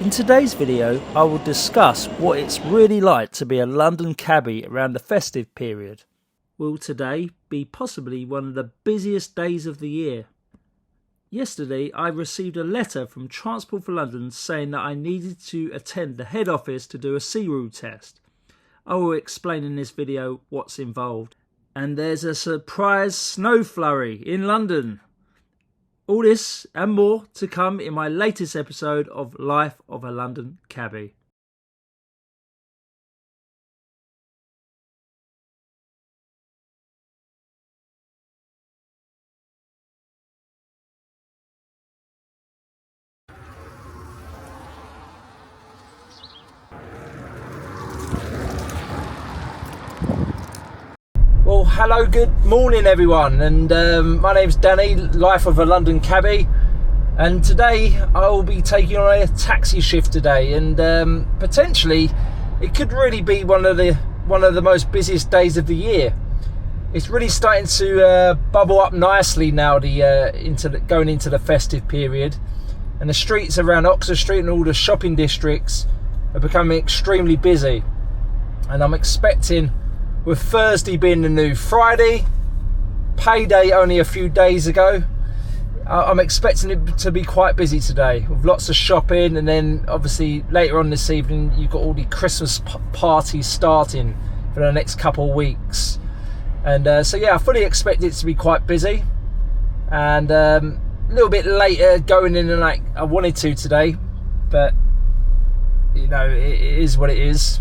In today's video, I will discuss what it's really like to be a London cabbie around the festive period. Will today be possibly one of the busiest days of the year? Yesterday, I received a letter from Transport for London saying that I needed to attend the head office to do a C-Rule test. I will explain in this video what's involved. And there's a surprise snow flurry in London. All this and more to come in my latest episode of Life of a London Cabbie. Well, hello, good morning everyone, and my name's Danny, Life of a London Cabbie, and today I will be taking on a taxi shift today, and potentially it could really be one of the most busiest days of the year. It's really starting to bubble up nicely now, going into the festive period, and the streets around Oxford Street and all the shopping districts are becoming extremely busy, and I'm expecting, with Thursday being the new Friday, payday only a few days ago, I'm expecting it to be quite busy today, with lots of shopping, and then obviously later on this evening you've got all the Christmas parties starting for the next couple of weeks. And so yeah, I fully expect it to be quite busy, and a little bit later going in than like I wanted to today, but you know, it is what it is.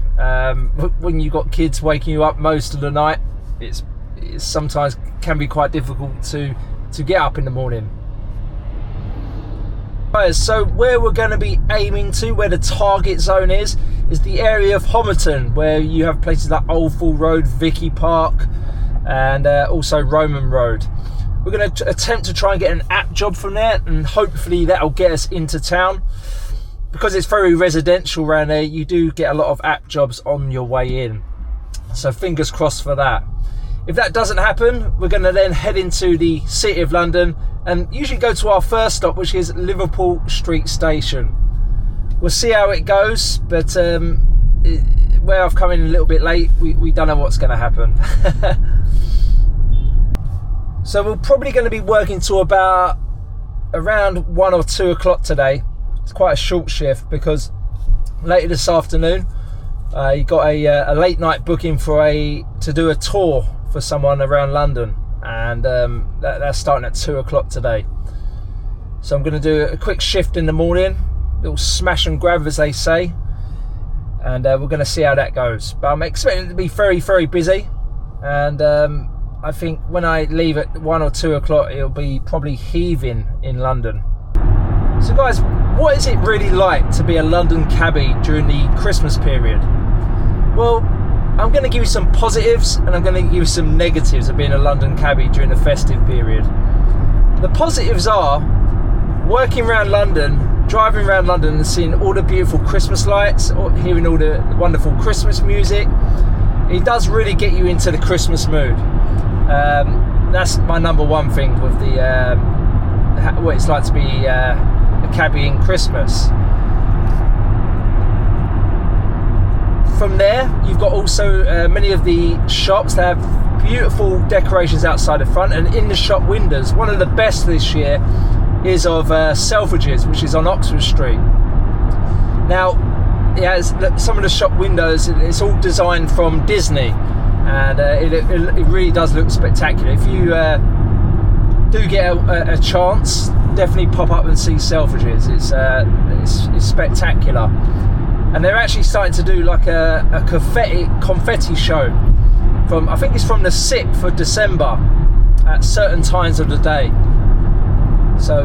When you've got kids waking you up most of the night, it sometimes can be quite difficult to get up in the morning. So where we're going to be aiming to, where the target zone is the area of Homerton, where you have places like Oldfall Road, Vicky Park, and also Roman Road. We're going to attempt to try and get an app job from there, and hopefully that'll get us into town. Because it's very residential around there, you do get a lot of app jobs on your way in. So fingers crossed for that. If that doesn't happen, we're going to then head into the City of London and usually go to our first stop, which is Liverpool Street Station. We'll see how it goes, but where I've come in a little bit late, we don't know what's going to happen. So we're probably going to be working till about around 1 or 2 o'clock today. It's quite a short shift because later this afternoon you got a late night booking to do a tour for someone around London, and that's starting at 2 o'clock today. So I'm going to do a quick shift in the morning, little smash and grab as they say, and we're going to see how that goes. But I'm expecting it to be very, very busy, and I think when I leave at 1 or 2 o'clock it'll be probably heaving in London. So guys, what is it really like to be a London cabbie during the Christmas period? Well, I'm going to give you some positives and I'm going to give you some negatives of being a London cabbie during the festive period. The positives are working around London, driving around London and seeing all the beautiful Christmas lights, or hearing all the wonderful Christmas music. It does really get you into the Christmas mood. That's my number one thing with what it's like to be a cabbie in Christmas. From there, you've got also many of the shops that have beautiful decorations outside the front, and in the shop windows, one of the best this year is of Selfridges, which is on Oxford Street. Now, it has some of the shop windows, it's all designed from Disney, and it really does look spectacular. If you do get a chance, definitely pop up and see Selfridges. It's spectacular, and they're actually starting to do like a confetti show I think it's from the 6th of December at certain times of the day. So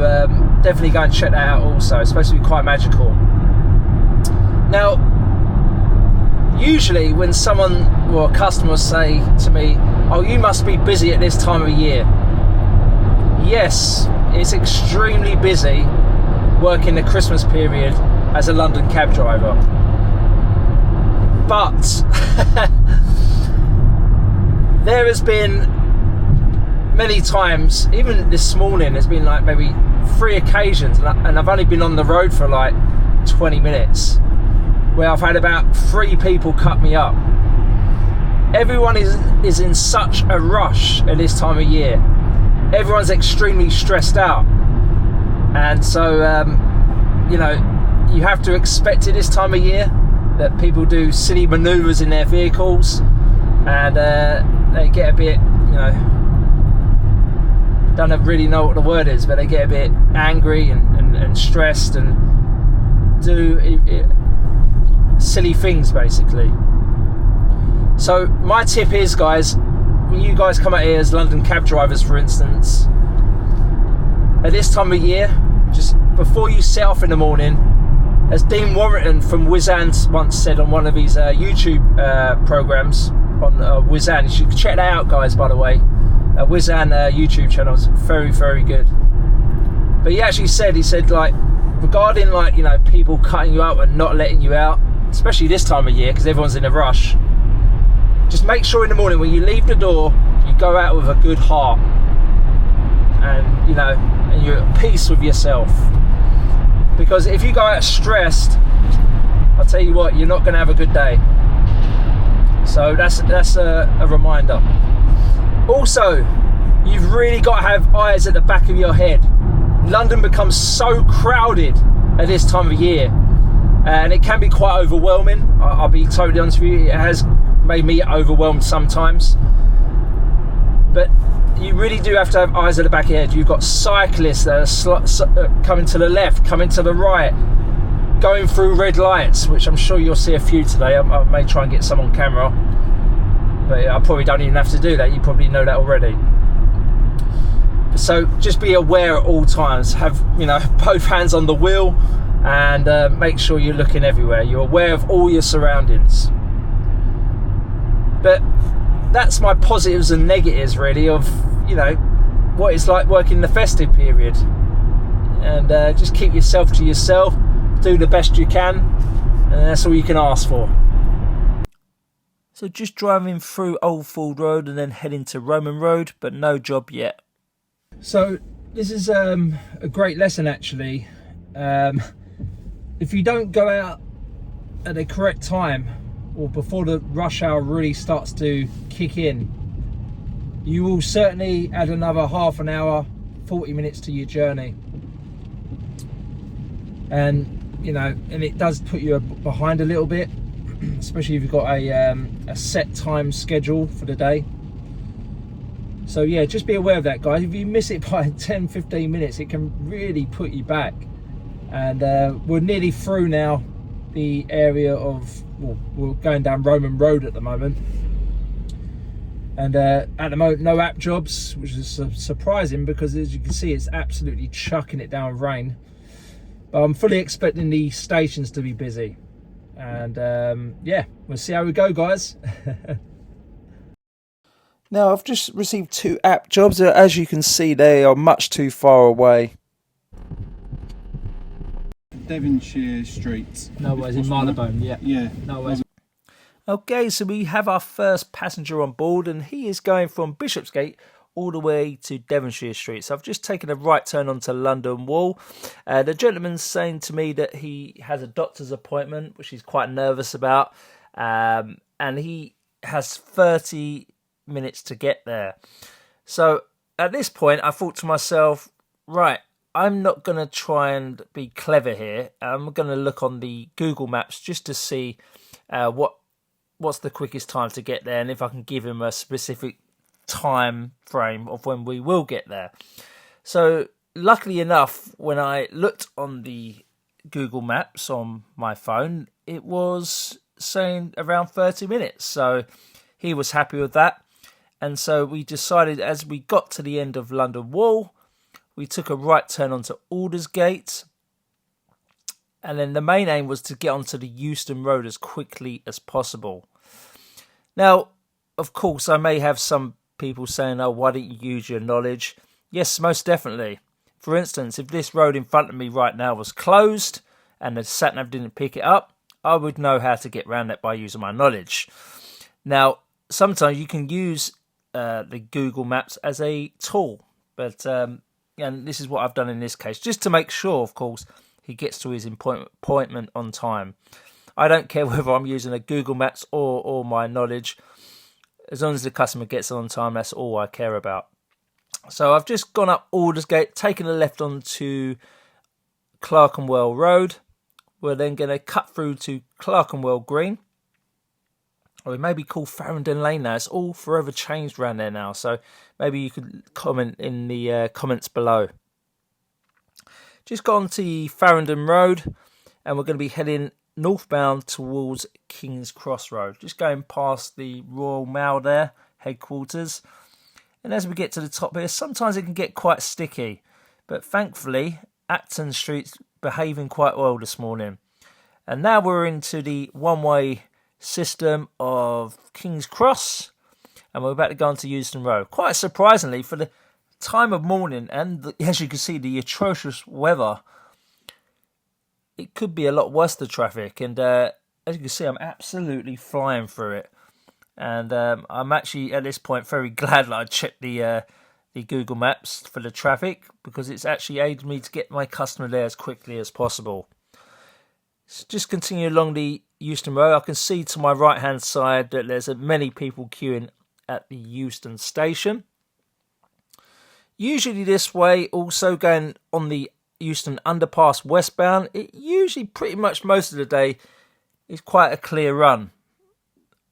definitely go and check that out also. It's supposed to be quite magical. Now, usually when someone or a customer say to me, "Oh, you must be busy at this time of year." Yes, it's extremely busy working the Christmas period as a London cab driver. But there has been many times, even this morning, there's been like maybe 3 occasions, and I've only been on the road for like 20 minutes, where I've had about 3 people cut me up. Everyone is in such a rush at this time of year. Everyone's extremely stressed out, and so you know, you have to expect it this time of year that people do silly manoeuvres in their vehicles, and they get a bit, you know, don't really know what the word is, but they get a bit angry and stressed and do silly things basically. So my tip is, guys, when you guys come out here as London cab drivers, for instance, at this time of year, just before you set off in the morning, as Dean Warrington from Whizzan once said on one of his YouTube programs on Whizzan, you should check that out, guys, by the way. Whizzan YouTube channel is very, very good. But he actually said, like, regarding, like, you know, people cutting you out and not letting you out, especially this time of year because everyone's in a rush, just make sure in the morning when you leave the door, you go out with a good heart, and, you know, and you're at peace with yourself. Because if you go out stressed, I'll tell you what, you're not going to have a good day. So that's a reminder. Also, you've really got to have eyes at the back of your head. London becomes so crowded at this time of year, and it can be quite overwhelming. I'll be totally honest with you, it has made me overwhelmed sometimes. But you really do have to have eyes at the back of your head. You've got cyclists that are coming to the left, coming to the right, going through red lights, which I'm sure you'll see a few today. I may try and get some on camera, but I probably don't even have to do that. You probably know that already. So just be aware at all times. Have, you know, both hands on the wheel, and make sure you're looking everywhere. You're aware of all your surroundings. But that's my positives and negatives, really, of, you know, what it's like working the festive period. And just keep yourself to yourself, do the best you can, and that's all you can ask for. So just driving through Old Ford Road and then heading to Roman Road, but no job yet. So this is a great lesson, actually. If you don't go out at the correct time, or before the rush hour really starts to kick in, you will certainly add another half an hour, 40 minutes to your journey. And, you know, and it does put you behind a little bit, especially if you've got a set time schedule for the day. So yeah, just be aware of that, guys. If you miss it by 10-15 minutes, it can really put you back. And we're nearly through now the area of, well, we're going down Roman Road at the moment, and at the moment no app jobs, which is surprising because, as you can see, it's absolutely chucking it down with rain. But I'm fully expecting the stations to be busy, and yeah, we'll see how we go, guys. Now, I've just received 2 app jobs. As you can see, they are much too far away. Devonshire Street. No worries, in Marylebone, yeah. Yeah. No worries. Okay, so we have our first passenger on board, and he is going from Bishopsgate all the way to Devonshire Street. So I've just taken a right turn onto London Wall. The gentleman's saying to me that he has a doctor's appointment, which he's quite nervous about, and he has 30 minutes to get there. So at this point, I thought to myself, right, I'm not going to try and be clever here. I'm going to look on the Google Maps just to see what's the quickest time to get there, and if I can give him a specific time frame of when we will get there. So luckily enough, when I looked on the Google Maps on my phone, it was saying around 30 minutes. So he was happy with that. And so we decided, as we got to the end of London Wall, we took a right turn onto Aldersgate, and then the main aim was to get onto the Euston Road as quickly as possible. Now, of course, I may have some people saying, oh, why didn't you use your knowledge? Yes, most definitely. For instance, if this road in front of me right now was closed and the sat-nav didn't pick it up, I would know how to get around it by using my knowledge. Now, sometimes you can use the Google Maps as a tool, but and this is what I've done in this case, just to make sure, of course, he gets to his appointment on time. I don't care whether I'm using a Google Maps or my knowledge. As long as the customer gets on time, that's all I care about. So I've just gone up Aldersgate, taken a left onto Clerkenwell Road. We're then going to cut through to Clerkenwell Green. Or it may be called Farringdon Lane now. It's all forever changed around there now. So maybe you could comment in the comments below. Just got onto Farringdon Road, and we're going to be heading northbound towards King's Cross Road. Just going past the Royal Mail there, headquarters. And as we get to the top here, sometimes it can get quite sticky. But thankfully, Acton Street's behaving quite well this morning. And now we're into the one-way system of King's Cross. And we're about to go onto Euston Road. Quite surprisingly, for the time of morning and as you can see, the atrocious weather, it could be a lot worse, the traffic. And as you can see, I'm absolutely flying through it. And I'm actually, at this point, very glad that I checked the Google Maps for the traffic, because it's actually aided me to get my customer there as quickly as possible. So just continue along the Euston Road. I can see to my right-hand side that there's many people queuing at the Euston station. Usually this way, also going on the Euston underpass westbound, it usually pretty much most of the day is quite a clear run.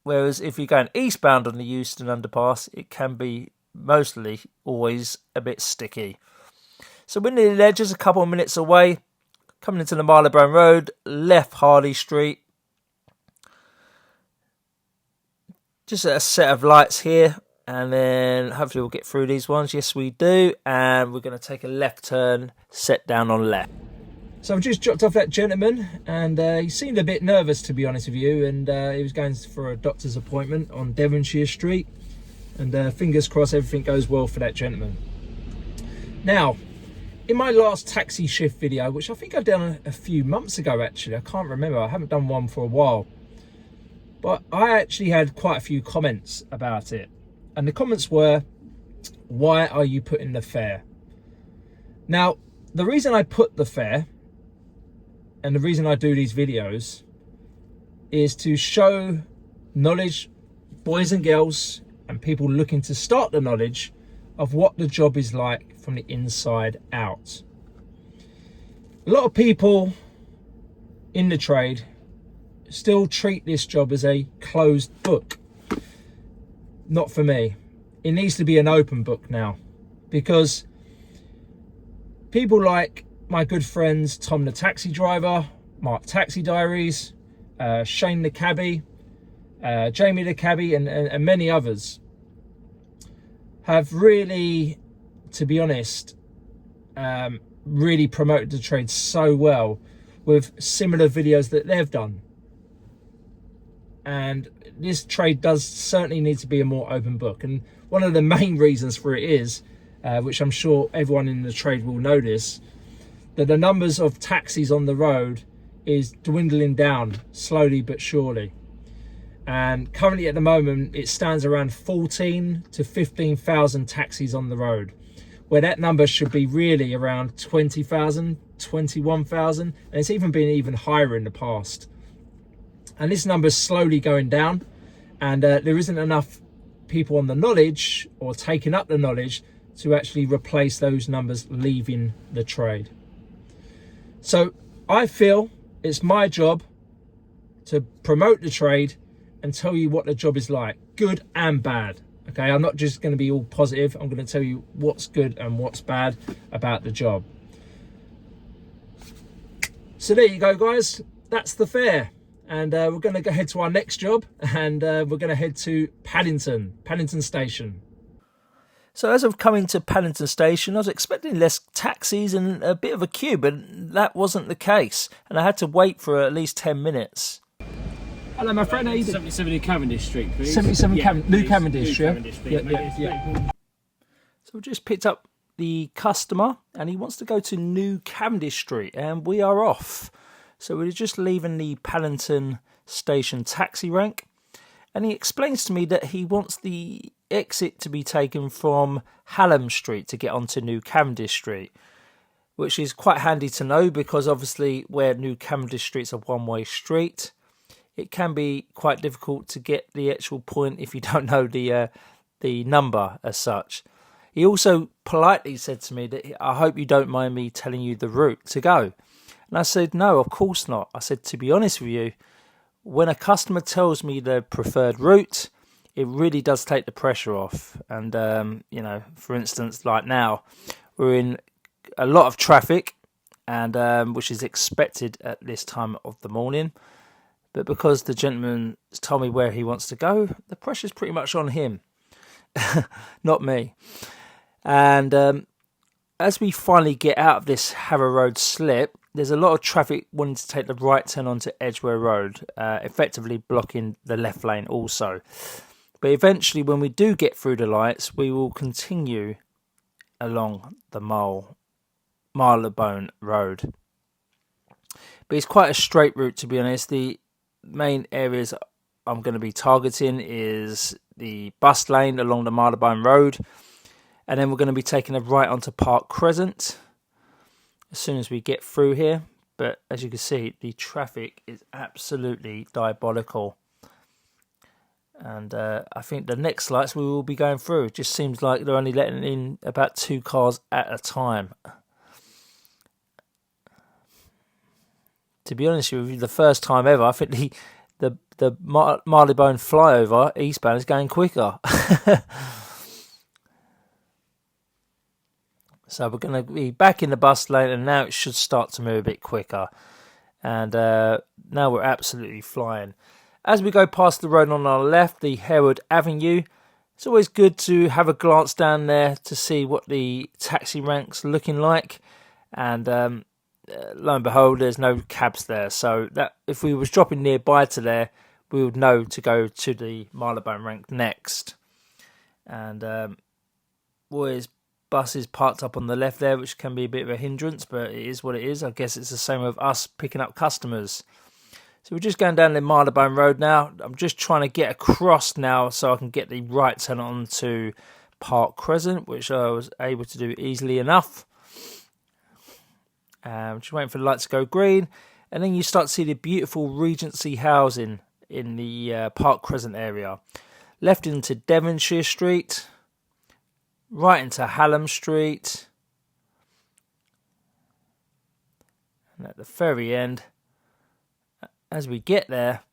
Whereas if you're going eastbound on the Euston underpass, it can be mostly always a bit sticky. So we're nearly there, just a couple of minutes away. Coming into the Marylebone Road, left Harley Street. Just a set of lights here, and then hopefully we'll get through these ones. Yes, we do. And we're going to take a left turn, set down on left. So I've just dropped off that gentleman, and he seemed a bit nervous, to be honest with you, and he was going for a doctor's appointment on Devonshire Street, and fingers crossed everything goes well for that gentleman. Now, in my last taxi shift video, which I think I've done a few months ago actually, I can't remember, I haven't done one for a while, but I actually had quite a few comments about it, and the comments were, why are you putting the fare? Now, the reason I put the fare, and the reason I do these videos, is to show knowledge, boys and girls, and people looking to start the knowledge of what the job is like from the inside out. A lot of people in the trade still treat this job as a closed book. Not for me. It needs to be an open book now, because people like my good friends Tom the taxi driver, Mark Taxi Diaries, Shane the cabbie, Jamie the cabbie, and many others have really, to be honest, really promoted the trade so well with similar videos that they've done. And this trade does certainly need to be a more open book. And one of the main reasons for it is, which I'm sure everyone in the trade will notice, that the numbers of taxis on the road is dwindling down slowly but surely. And currently at the moment, it stands around 14 to 15,000 taxis on the road, where that number should be really around 20,000, 21,000, and it's even been even higher in the past. And this number is slowly going down, and there isn't enough people on the knowledge or taking up the knowledge to actually replace those numbers leaving the trade. So I feel it's my job to promote the trade and tell you what the job is like, good and bad. Okay, I'm not just going to be all positive. I'm going to tell you what's good and what's bad about the job. So there you go, guys. That's the fare. And we're going to go head to our next job, and we're going to head to Paddington Station. So as of coming to Paddington Station, I was expecting less taxis and a bit of a queue, but that wasn't the case. And I had to wait for at least 10 minutes. Hello, my friend. How you doing? 77 New Cavendish Street, please. 77 New Cavendish, New yeah? Cavendish Street, Yeah. So we just picked up the customer, and he wants to go to New Cavendish Street, and we are off. So we're just leaving the Paddington Station taxi rank, and he explains to me that he wants the exit to be taken from Hallam Street to get onto New Cavendish Street. which is quite handy to know because obviously where New Cavendish Street's a one-way street, it can be quite difficult to get the actual point if you don't know the number as such. He also politely said to me that I hope you don't mind me telling you the route to go. And I said, no, of course not. I said, to be honest with you, when a customer tells me the preferred route, it really does take the pressure off. And, for instance, like now, we're in a lot of traffic, and which is expected at this time of the morning. But because the gentleman told me where he wants to go, the pressure's pretty much on him, not me. And as we finally get out of this Harrow Road slip, there's a lot of traffic wanting to take the right turn onto Edgware Road, effectively blocking the left lane also. But eventually, when we do get through the lights, we will continue along the Marylebone Road. But it's quite a straight route, to be honest. The main areas I'm going to be targeting is the bus lane along the Marylebone Road, and then we're going to be taking a right onto Park Crescent as soon as we get through here. But as you can see, the traffic is absolutely diabolical. And I think the next lights we will be going through, it just seems like they're only letting in about 2 cars at a time. To be honest with you, the first time ever, I think the Marylebone flyover eastbound is going quicker. So we're going to be back in the bus lane, and now it should start to move a bit quicker. And now we're absolutely flying. As we go past the road on our left, the Harewood Avenue, it's always good to have a glance down there to see what the taxi rank's looking like. And lo and behold, there's no cabs there. So that if we was dropping nearby to there, we would know to go to the Marylebone rank next. And always buses parked up on the left there, which can be a bit of a hindrance, but it is what it is. I guess it's the same with us picking up customers. So we're just going down the Marylebone Road now. I'm just trying to get across now so I can get the right turn on to Park Crescent, which I was able to do easily enough. Just waiting for the lights to go green, and then you start to see the beautiful Regency housing in the Park Crescent area. Left into Devonshire Street, right into Hallam Street, and at the very end, as we get there,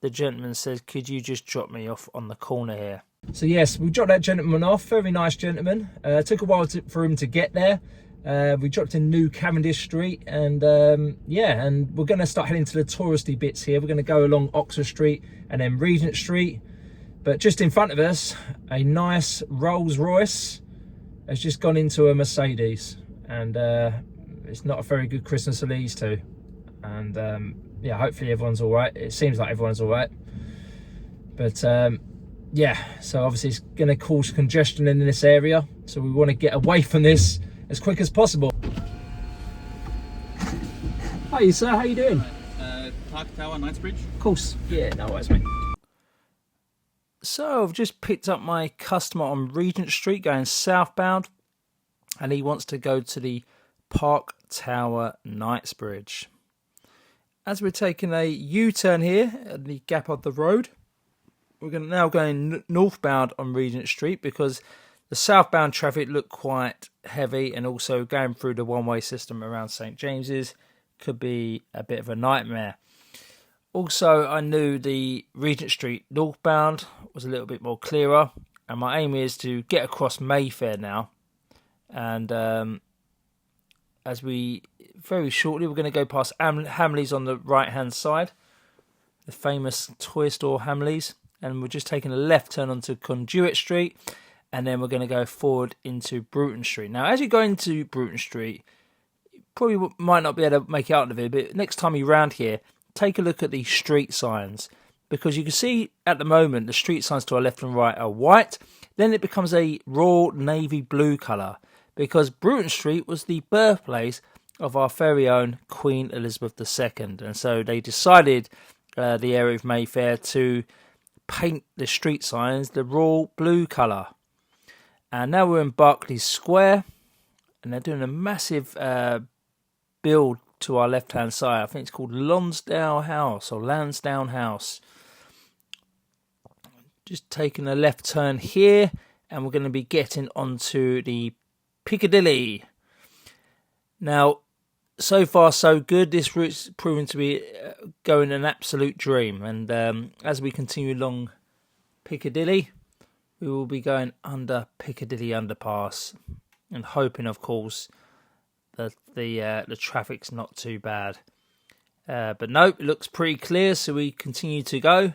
the gentleman says, could you just drop me off on the corner here? So yes, we dropped that gentleman off. Very nice gentleman. Took a while for him to get there. We dropped in New Cavendish Street, and and we're going to start heading to the touristy bits here. We're going to go along Oxford Street and then Regent Street. But just in front of us, a nice Rolls Royce has just gone into a Mercedes, and it's not a very good Christmas for these two. And hopefully everyone's all right. It seems like everyone's all right. But so obviously it's going to cause congestion in this area. So we want to get away from this as quick as possible. Hi, sir. How you doing? Park Tower, Knightsbridge. Of course. Yeah, no worries, mate. So I've just picked up my customer on Regent Street going southbound, and he wants to go to the Park Tower, Knightsbridge. As we're taking a U-turn here at the gap of the road, we're now going northbound on Regent Street because the southbound traffic looked quite heavy, and also going through the one-way system around St James's could be a bit of a nightmare. Also, I knew the Regent Street northbound was a little bit more clearer, and my aim is to get across Mayfair now. And as we very shortly, we're going to go past Hamleys on the right-hand side, the famous toy store Hamleys, and we're just taking a left turn onto Conduit Street, and then we're going to go forward into Bruton Street. Now, as you go into Bruton Street, you probably might not be able to make it out of it, but next time you're around here, take a look at the street signs, because you can see at the moment the street signs to our left and right are white. Then it becomes a raw navy blue colour, because Bruton Street was the birthplace of our very own Queen Elizabeth II, and so they decided the area of Mayfair to paint the street signs the raw blue colour. And now we're in Berkeley Square, and they're doing a massive build to our left-hand side. I think it's called Lansdowne House. Just taking a left turn here, and we're going to be getting onto the Piccadilly. Now, so far so good. This route's proven to be going an absolute dream, and as we continue along Piccadilly, we will be going under Piccadilly Underpass, and hoping, of course, that the traffic's not too bad. But no, it looks pretty clear, so we continue to go,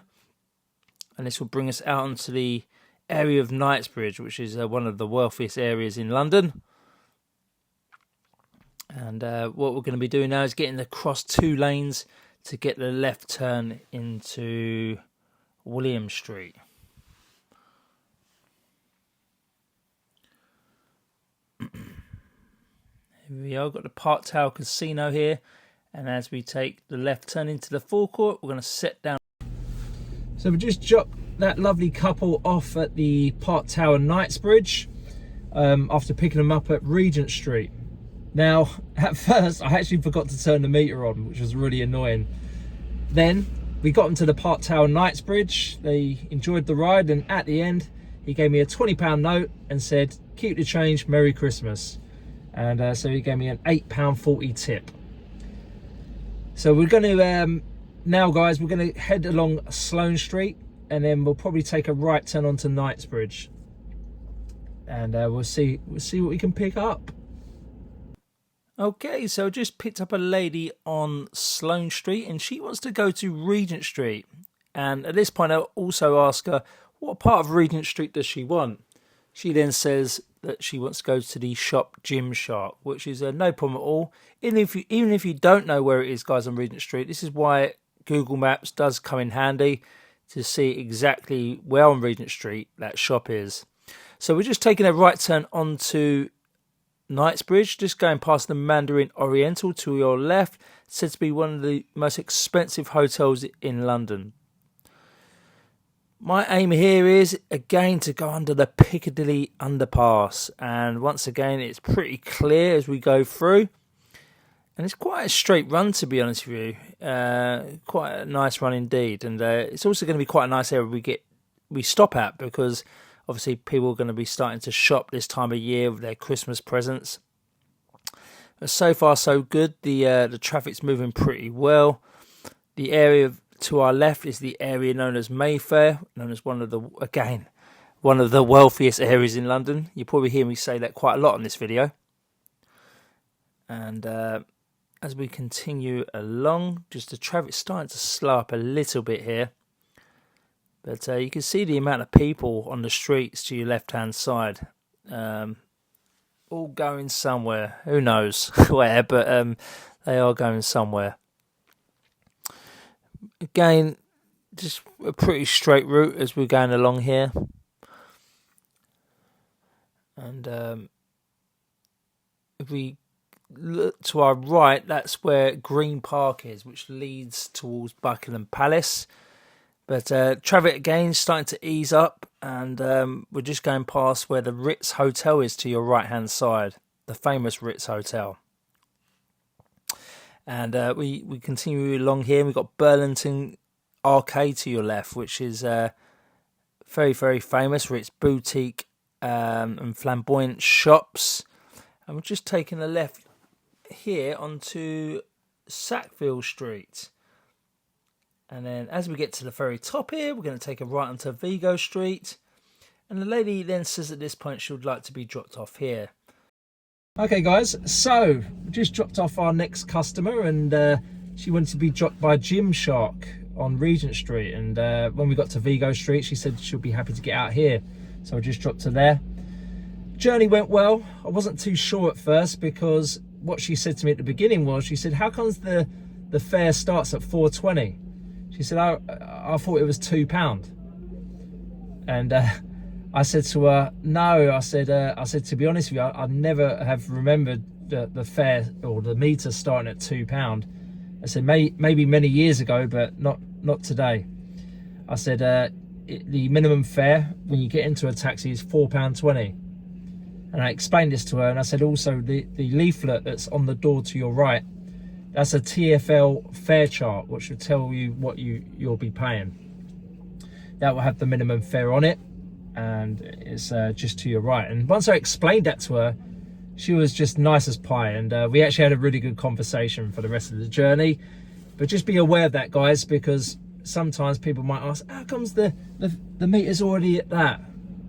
and this will bring us out onto the area of Knightsbridge, which is one of the wealthiest areas in London. And what we're going to be doing now is getting across 2 lanes to get the left turn into William Street. Here we are, got the Park Tower Casino here, and as we take the left turn into the forecourt, we're going to sit down. So we just dropped that lovely couple off at the Park Tower Knightsbridge after picking them up at Regent Street. Now, at first, I actually forgot to turn the meter on, which was really annoying. Then we got them to the Park Tower Knightsbridge. They enjoyed the ride, and at the end, he gave me a £20 note and said, "Keep the change, Merry Christmas." And so he gave me an £8.40 tip. So we're going to, now guys, we're going to head along Sloane Street, and then we'll probably take a right turn onto Knightsbridge. And we'll see what we can pick up. Okay, so I just picked up a lady on Sloane Street, and she wants to go to Regent Street. And at this point, I'll also ask her, what part of Regent Street does she want? She then says that she wants to go to the shop Gymshark, which is no problem at all. Even if you don't know where it is, guys, on Regent Street, this is why Google Maps does come in handy to see exactly where on Regent Street that shop is. So we're just taking a right turn onto Knightsbridge, just going past the Mandarin Oriental to your left, said to be one of the most expensive hotels in London. My aim here is, again, to go under the Piccadilly Underpass, and once again it's pretty clear as we go through, and it's quite a straight run, to be honest with you. Quite a nice run indeed, and it's also going to be quite a nice area we stop at, because obviously people are going to be starting to shop this time of year with their Christmas presents. But so far so good. The traffic's moving pretty well. The area to our left is the area known as Mayfair, known as one of the wealthiest areas in London. You probably hear me say that quite a lot in this video. And as we continue along, just the traffic's starting to slow up a little bit here. But you can see the amount of people on the streets to your left-hand side. All going somewhere. Who knows where, but they are going somewhere. Again, just a pretty straight route as we're going along here. And if we look to our right, that's where Green Park is, which leads towards Buckingham Palace. But traffic again starting to ease up, and we're just going past where the Ritz Hotel is to your right-hand side, the famous Ritz Hotel. And we continue along here. We've got Burlington Arcade to your left, which is very, very famous for its boutique and flamboyant shops. And we're just taking a left here onto Sackville Street. And then as we get to the very top here, we're going to take a right onto Vigo Street. And the lady then says at this point she would like to be dropped off here. Okay guys, so we just dropped off our next customer, and she wanted to be dropped by Gymshark on Regent Street. And when we got to Vigo Street, she said she'll be happy to get out here. So I just dropped her there. Journey went well. I wasn't too sure at first, because what she said to me at the beginning was, she said, how comes the fare starts at £4.20? She said, I thought it was £2. And I said to her, no, I said, to be honest with you, I never have remembered the fare or the meter starting at £2. I said, maybe many years ago, but not today. I said, the minimum fare when you get into a taxi is £4.20. And I explained this to her, and I said also the leaflet that's on the door to your right, that's a TfL fare chart, which will tell you what you'll be paying. That will have the minimum fare on it, and it's just to your right. And once I explained that to her, she was just nice as pie, and we actually had a really good conversation for the rest of the journey. But just be aware of that, guys, because sometimes people might ask, how comes the meter's already at that?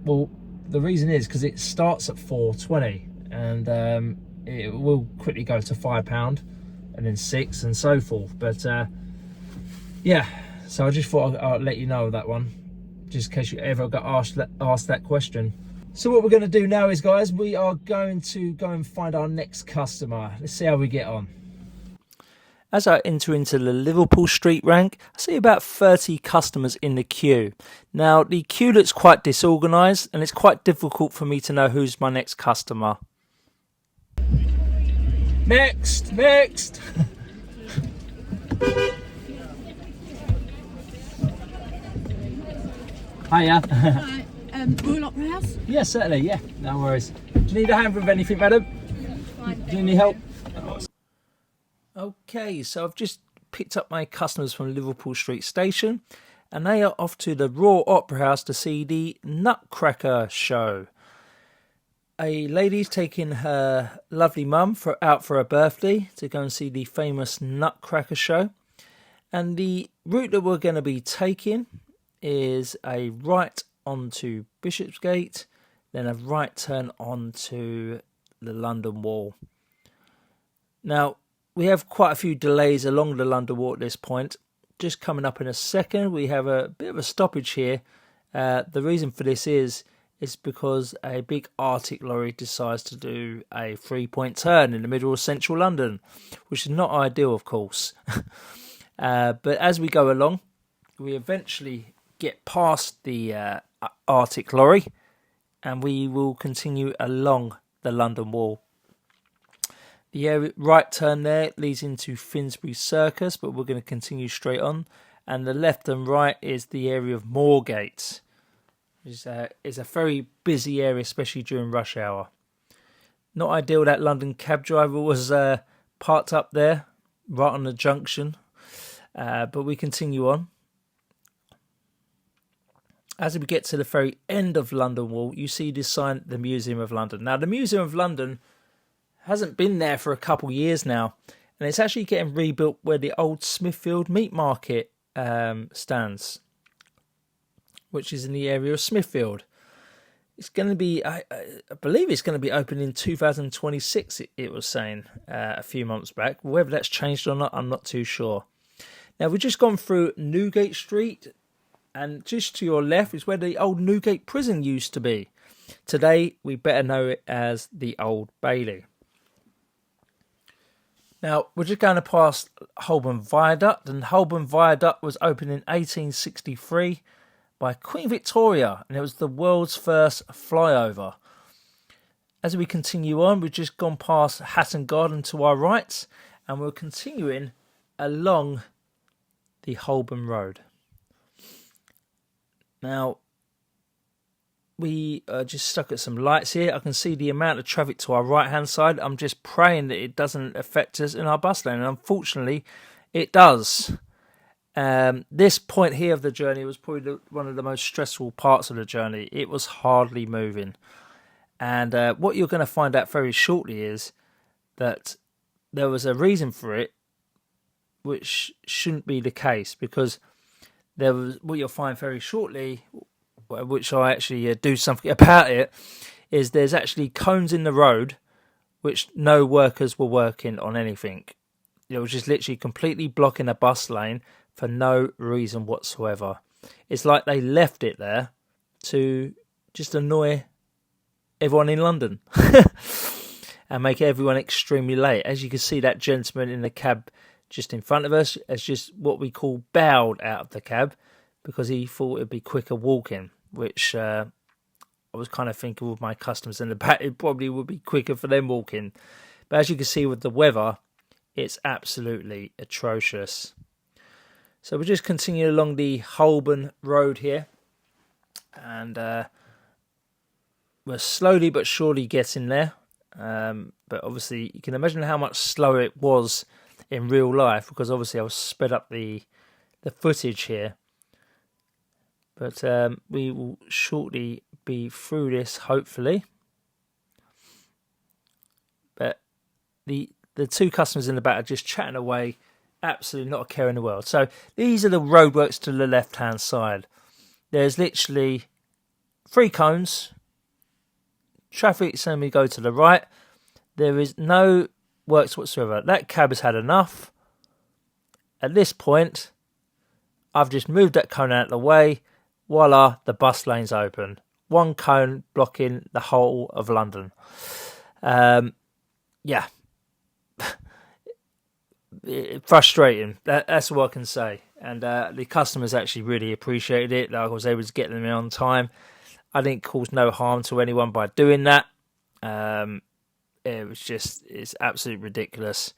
Well, the reason is because it starts at £4.20, and it will quickly go to £5 and then £6 and so forth. But yeah, so I just thought I'd let you know that one, just in case you ever got asked that question. So what we're going to do now is, guys, we are going to go and find our next customer. Let's see how we get on. As I enter into the Liverpool Street rank, I see about 30 customers in the queue. Now, the queue looks quite disorganised, and it's quite difficult for me to know who's my next customer. Next! Hiya. Hi, Royal Opera House? Yeah, certainly, yeah. No worries. Do you need a hand with anything, madam? Fine. Do you need help? Okay, so I've just picked up my customers from Liverpool Street Station, and they are off to the Royal Opera House to see the Nutcracker show. A lady's taking her lovely mum out for her birthday to go and see the famous Nutcracker show. And the route that we're going to be taking is a right onto Bishopsgate, then a right turn onto the London Wall. Now, we have quite a few delays along the London Wall at this point. Just coming up in a second, we have a bit of a stoppage here. The reason for this is because a big Arctic lorry decides to do a 3-point turn in the middle of central London, which is not ideal, of course. But as we go along, we eventually get past the Arctic lorry, and we will continue along the London Wall. The right turn there leads into Finsbury Circus, but we're going to continue straight on. And the left and right is the area of Moorgate. It's a very busy area, especially during rush hour. Not ideal that London cab driver was parked up there, right on the junction. But we continue on. As we get to the very end of London Wall, you see this sign, the Museum of London. Now, the Museum of London hasn't been there for a couple years now, and it's actually getting rebuilt where the old Smithfield Meat Market stands, which is in the area of Smithfield. It's going to be, I believe it's going to be open in 2026, it was saying a few months back. Whether that's changed or not, I'm not too sure. Now, we've just gone through Newgate Street, and just to your left is where the old Newgate prison used to be. Today, we better know it as the Old Bailey. Now, we're just going to pass Holborn Viaduct, and Holborn Viaduct was opened in 1863 by Queen Victoria, and it was the world's first flyover. As we continue on, we've just gone past Hatton Garden to our right, and we're continuing along the Holborn Road. Now, we are just stuck at some lights here. I can see the amount of traffic to our right-hand side. I'm just praying that it doesn't affect us in our bus lane, and unfortunately, it does. This point here of the journey was probably one of the most stressful parts of the journey. It was hardly moving. And what you're going to find out very shortly is that there was a reason for it, which shouldn't be the case, because there was what you'll find very shortly, which I actually do something about it, is there's actually cones in the road which no workers were working on anything. It was just literally completely blocking a bus lane for no reason whatsoever. It's like they left it there to just annoy everyone in London and make everyone extremely late. As you can see, that gentleman in the cab just in front of us has just what we call bowed out of the cab because he thought it'd be quicker walking, which I was kind of thinking with my customers in the back, it probably would be quicker for them walking. But as you can see with the weather, it's absolutely atrocious. So we'll just continue along the Holborn Road here. And we're slowly but surely getting there. But obviously, you can imagine how much slower it was in real life, because obviously I've sped up the footage here. But we will shortly be through this, hopefully. But the two customers in the back are just chatting away, absolutely not a care in the world. So these are the roadworks to the left-hand side. There's literally 3 cones. Traffic suddenly go to the right. There is no works whatsoever. That cab has had enough. At this point, I've just moved that cone out of the way. Voila, the bus lane's open. 1 cone blocking the whole of London. Yeah. Frustrating. That's all I can say. And the customers actually really appreciated it. I was able to get them in on time. I didn't cause no harm to anyone by doing that. It's absolutely ridiculous.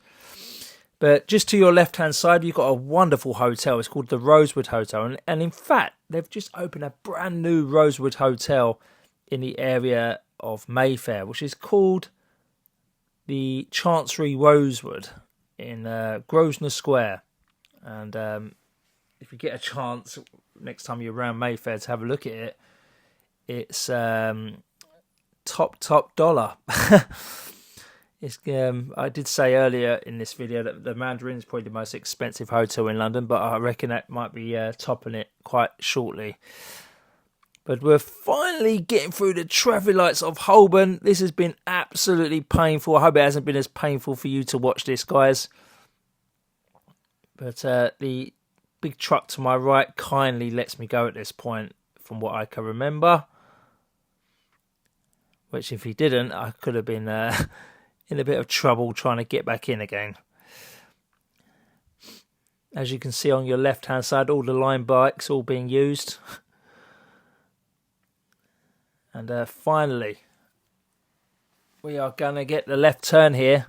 But just to your left-hand side, you've got a wonderful hotel. It's called the Rosewood Hotel. And in fact, they've just opened a brand new Rosewood Hotel in the area of Mayfair, which is called the Chancery Rosewood in Grosvenor Square. And if you get a chance next time you're around Mayfair to have a look at it, it's top dollar. It's I did say earlier in this video that the Mandarin is probably the most expensive hotel in London, but I reckon that might be topping it quite shortly. But we're finally getting through the traffic lights of Holborn. This has been absolutely painful. I hope it hasn't been as painful for you to watch this, guys. But the big truck to my right kindly lets me go at this point, from what I can remember. Which, if he didn't, I could have been in a bit of trouble trying to get back in again. As you can see on your left-hand side, all the line bikes all being used. And finally, we are going to get the left turn here.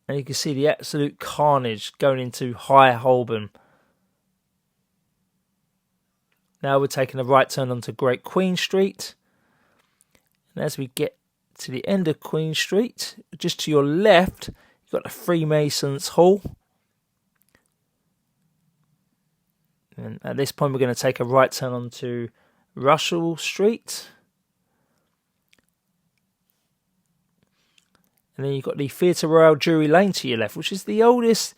And you can see the absolute carnage going into High Holborn. Now we're taking a right turn onto Great Queen Street. And as we get to the end of Queen Street, just to your left, you've got the Freemasons Hall. And at this point, we're going to take a right turn onto Russell Street. And then you've got the Theatre Royal Drury Lane to your left, which is the oldest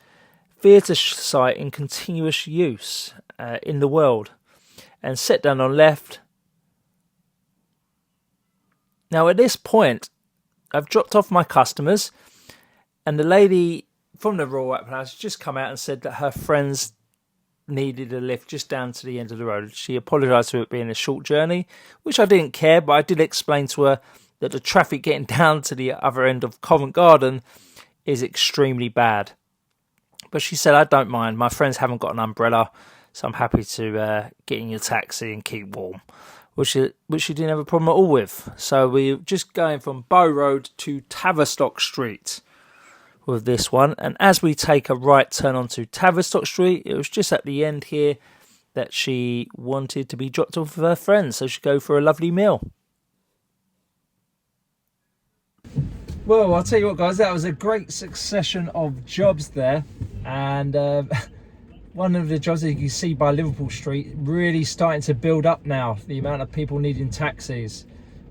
theatre site in continuous use in the world. And set down on left. Now, at this point, I've dropped off my customers, and the lady from the Royal Opera House just come out and said that her friends needed a lift just down to the end of the road. She apologised for it being a short journey, which I didn't care, but I did explain to her that the traffic getting down to the other end of Covent Garden is extremely bad. But she said, I don't mind. My friends haven't got an umbrella, so I'm happy to get in your taxi and keep warm. Which she didn't have a problem at all with. So we're just going from Bow Road to Tavistock Street with this one. And as we take a right turn onto Tavistock Street, it was just at the end here that she wanted to be dropped off with her friends, so she'd go for a lovely meal. Well, I'll tell you what, guys, that was a great succession of jobs there. And one of the jobs that you can see by Liverpool Street really starting to build up now, the amount of people needing taxis.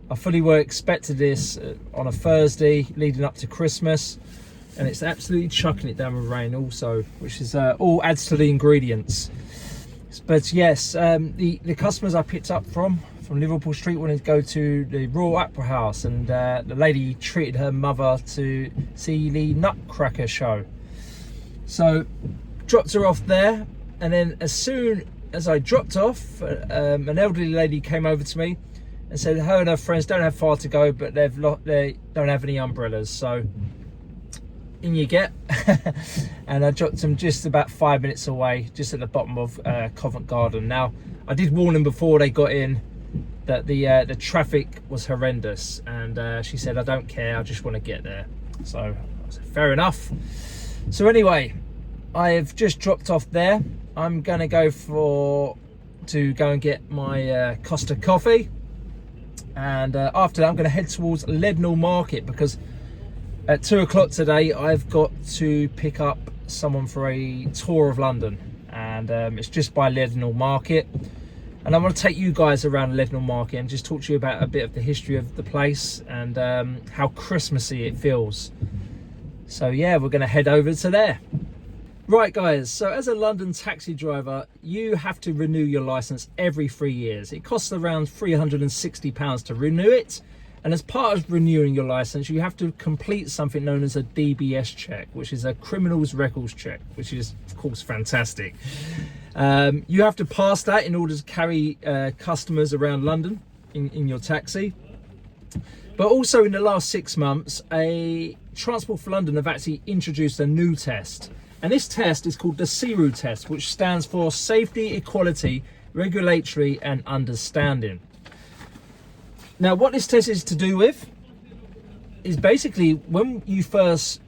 I fully well expected this on a Thursday leading up to Christmas, and it's absolutely chucking it down with rain also, which is all adds to the ingredients. But yes, the customers I picked up from Liverpool Street wanted to go to the Royal Opera House, and the lady treated her mother to see the Nutcracker show. So dropped her off there, and then as soon as I dropped off, an elderly lady came over to me and said her and her friends don't have far to go, but they don't have any umbrellas, so in you get. And I dropped them just about 5 minutes away, just at the bottom of Covent Garden. Now, I did warn them before they got in that the traffic was horrendous, and she said, I don't care, I just want to get there. So I said, fair enough. So anyway, I've just dropped off there. I'm going to go and get my Costa coffee, and after that I'm going to head towards Leadenhall Market, because at 2 o'clock today I've got to pick up someone for a tour of London, and it's just by Leadenhall Market, and I want to take you guys around Leadenhall Market and just talk to you about a bit of the history of the place and how Christmassy it feels. So yeah, we're going to head over to there. Right guys, so as a London taxi driver, you have to renew your license every 3 years. It costs around £360 to renew it. And as part of renewing your license, you have to complete something known as a DBS check, which is a criminal's records check, which is of course fantastic. You have to pass that in order to carry customers around London in your taxi. But also in the last 6 months, Transport for London have actually introduced a new test. And this test is called the CERU test, which stands for Safety, Equality, Regulatory and Understanding. Now, what this test is to do with is basically when you first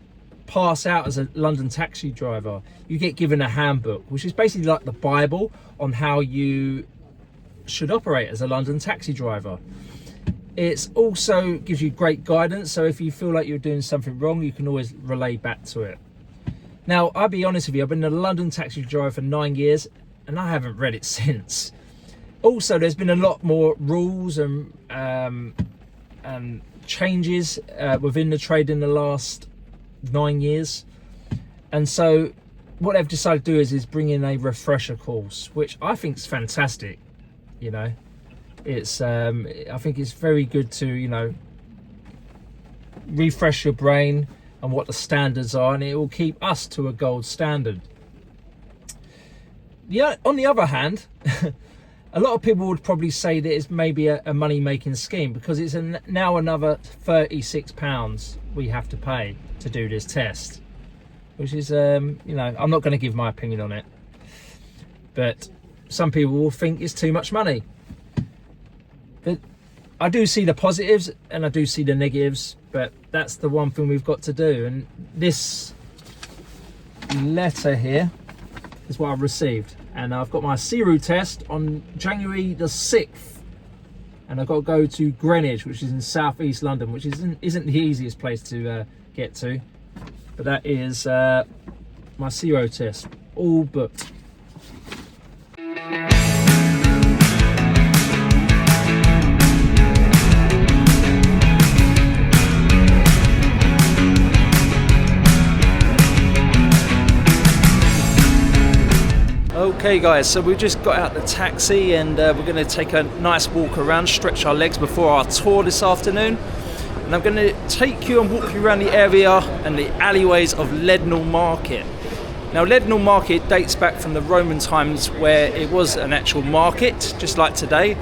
pass out as a London taxi driver, you get given a handbook, which is basically like the Bible on how you should operate as a London taxi driver. It also gives you great guidance, so if you feel like you're doing something wrong, you can always relay back to it. Now, I'll be honest with you, I've been a London taxi driver for 9 years and I haven't read it since. Also, there's been a lot more rules and changes within the trade in the last 9 years. And so what they've decided to do is bring in a refresher course, which I think is fantastic. You know, it's I think it's very good to, you know, refresh your brain and what the standards are, and it will keep us to a gold standard. Yeah, on the other hand, a lot of people would probably say that it's maybe a money-making scheme, because it's now another £36 we have to pay to do this test, which is, you know, I'm not going to give my opinion on it, but some people will think it's too much money. But I do see the positives and I do see the negatives, but that's the one thing we've got to do. And this letter here is what I've received, and I've got my CERU test on January the 6th, and I've got to go to Greenwich, which is in southeast London, which isn't the easiest place to get to, but that is my CERU test, all booked. Okay guys, so we've just got out the taxi and we're going to take a nice walk around, stretch our legs before our tour this afternoon. And I'm going to take you and walk you around the area and the alleyways of Leadenhall Market. Now, Leadenhall Market dates back from the Roman times, where it was an actual market, just like today.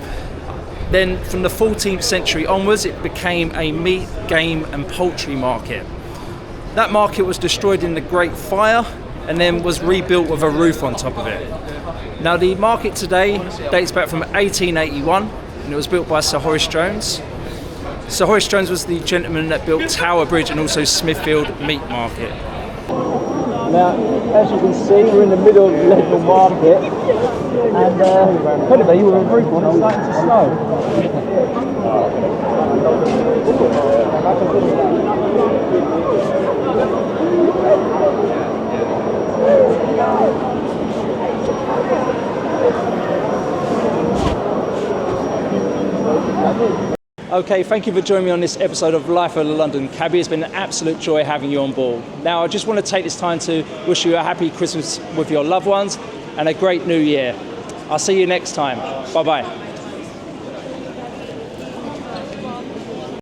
Then from the 14th century onwards, it became a meat, game and poultry market. That market was destroyed in the Great Fire and then was rebuilt with a roof on top of it. Now, the market today dates back from 1881, and it was built by Sir Horace Jones. Sir Horace Jones was the gentleman that built Tower Bridge and also Smithfield Meat Market. Now, as you can see, we're in the middle of Leadenhall Market, and incredibly, with a roof on, it's starting to snow. Okay, thank you for joining me on this episode of Life of a London Cabbie. It's been an absolute joy having you on board. Now, I just want to take this time to wish you a happy Christmas with your loved ones and a great new year. I'll see you next time. Bye-bye.